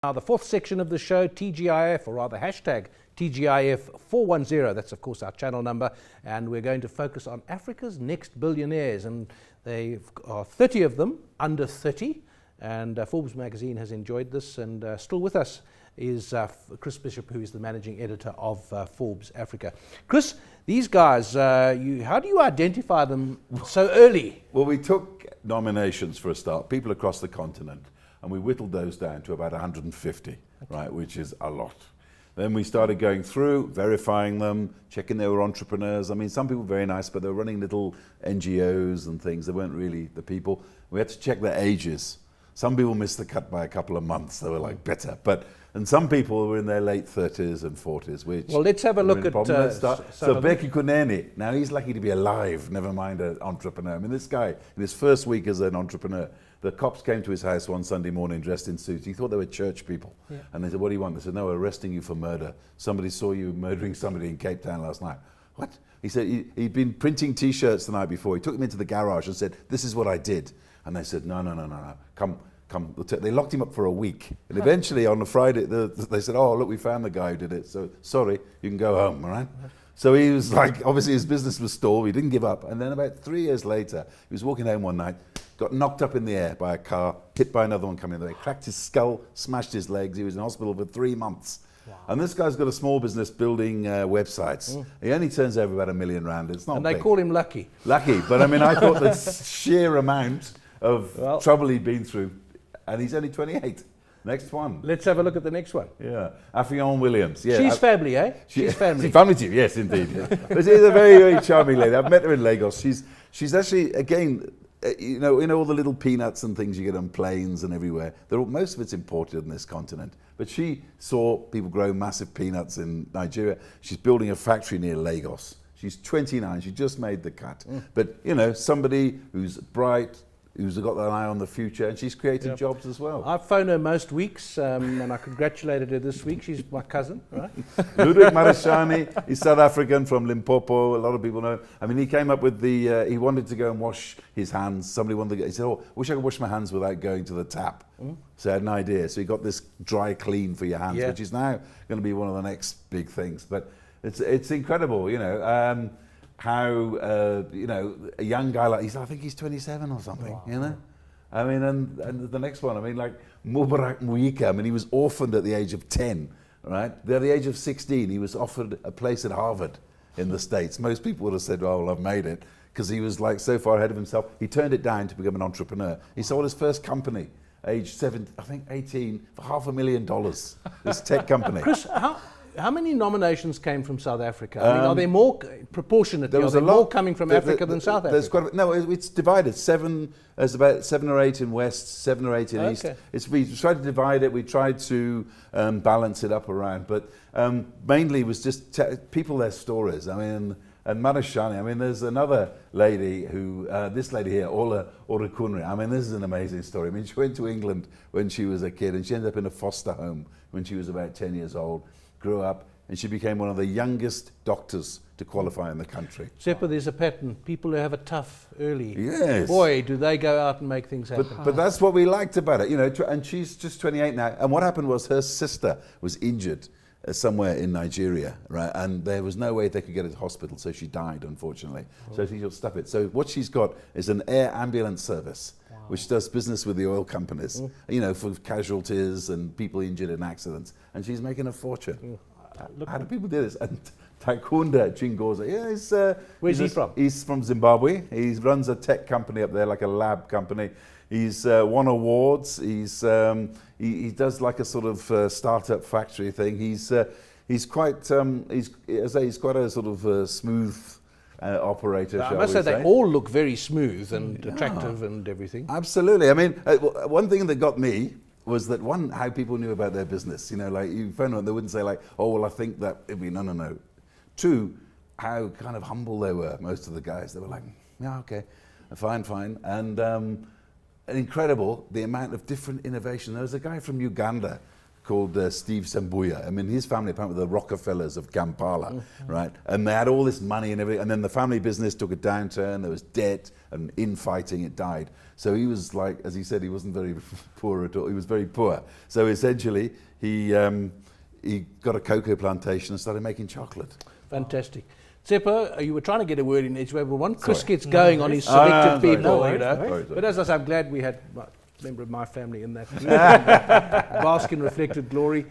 Now, the fourth section of the show, TGIF, or rather hashtag TGIF410, that's of course our channel number, and we're going to focus on Africa's next billionaires, and there are 30 of them under 30, and Forbes magazine has enjoyed this, and still with us is Chris Bishop, who is the managing editor of Forbes Africa. Chris, these guys, how do you identify them so early? Well, we took nominations for a start, people across the continent, and we whittled those down to about 150, right, which is a lot. Then we started going through, verifying them, checking they were entrepreneurs. I mean, some people were very nice, but they were running little NGOs and things. They weren't really the people. We had to check their ages. Some people missed the cut by a couple of months. They were like better. And some people were in their late 30s and 40s, which... Well, let's have a look at... So Beki Kunene, now he's lucky to be alive, never mind an entrepreneur. I mean, this guy, in his first week as an entrepreneur, the cops came to his house one Sunday morning dressed in suits. He thought they were church people. Yeah. And they said, what do you want? They said, no, we're arresting you for murder. Somebody saw you murdering somebody in Cape Town last night. What? He said he'd been printing T-shirts the night before. He took them into the garage and said, this is what I did. And they said, no, come. They locked him up for a week. And eventually on a Friday, they said, oh, look, we found the guy who did it. So sorry, you can go home, all right? So he was like, obviously his business was stalled. He didn't give up. And then about 3 years later, he was walking home one night, got knocked up in the air by a car, hit by another one coming the way, cracked his skull, smashed his legs. He was in hospital for 3 months. Wow. And this guy's got a small business building websites. He only turns over about R1 million. It's not And they big. call him lucky. Lucky. But I mean, I thought the sheer amount of trouble he'd been through. And he's only 28. Next one. Let's have a look at the next one. Yeah. Affion Williams. Yeah. She's family, eh? She's family. She's family too, yes, indeed. Yeah. But she's a very, very charming lady. I've met her in Lagos. She's actually, again, you know all the little peanuts and things you get on planes and everywhere. Most of it's imported in this continent. But she saw people grow massive peanuts in Nigeria. She's building a factory near Lagos. She's 29. She just made the cut. But, you know, somebody who's bright, who's got an eye on the future, and she's created jobs as well. I phone her most weeks, and I congratulated her this week. She's my cousin, right? Ludwig Marashani, he's South African from Limpopo. A lot of people know. I mean, he came up with he wanted to go and wash his hands. Somebody wanted to he said, oh, I wish I could wash my hands without going to the tap. So I had an idea. So he got this dry clean for your hands, which is now going to be one of the next big things. But it's incredible, you know. How you know, a young guy like I think he's 27 or something. Wow. You know, I mean, and the next one, I mean, like Mubarak Muika. I mean, he was orphaned at the age of 10, right? At the age of 16, he was offered a place at Harvard in the States. Most people would have said, "Oh, well, I've made it," because he was like so far ahead of himself. He turned it down to become an entrepreneur. He sold his first company, age 18, for $500,000. This tech company. Chris, how many nominations came from South Africa? I mean, are there more proportionately? There was are there more coming from Africa than South Africa? There's quite no, it's divided. There's about 7 or 8 in West, 7 or 8 in East. We tried to divide it. We tried to balance it up around, but mainly it was just people, their stories. I mean, and Marashani. I mean, there's another lady who, this lady here, Ola Kunri. I mean, this is an amazing story. I mean, she went to England when she was a kid, and she ended up in a foster home when she was about 10 years old. Grew up, and she became one of the youngest doctors to qualify in the country. Seppa, there's a pattern. People who have it tough early, yes, boy, do they go out and make things happen. But that's what we liked about it, you know. And she's just 28 now. And what happened was her sister was injured somewhere in Nigeria, right? And there was no way they could get her to hospital, so she died, unfortunately. So she just stuff it. So what she's got is an air ambulance service, which does business with the oil companies, you know, for casualties and people injured in accidents. And she's making a fortune. How do people do this? And Takunda Chingoza, where's he from? He's from Zimbabwe. He runs a tech company up there, like a lab company. He's won awards. He does like a sort of startup factory thing. He's quite he's quite a sort of smooth operator. I must say they all look very smooth and attractive and everything. Absolutely. I mean, one thing that got me was that how people knew about their business. You know, like you phone them, they wouldn't say like, "Oh, well, I think that it'd be no." 2, how kind of humble they were. Most of the guys, they were like, "Yeah, okay, fine," and incredible the amount of different innovation. There was a guy from Uganda called Steve Sembuya. I mean, his family apparently were the Rockefellers of Kampala, right? And they had all this money and everything. And then the family business took a downturn. There was debt and infighting. It died. So he was like, as he said, he wasn't very poor at all. He was very poor. So essentially, he got a cocoa plantation and started making chocolate. Fantastic. Seppo, you were trying to get a word in each way, but once Chris gets going on his selected people, Sorry. But as I say, I'm glad we had a member of my family in that bask in reflected glory.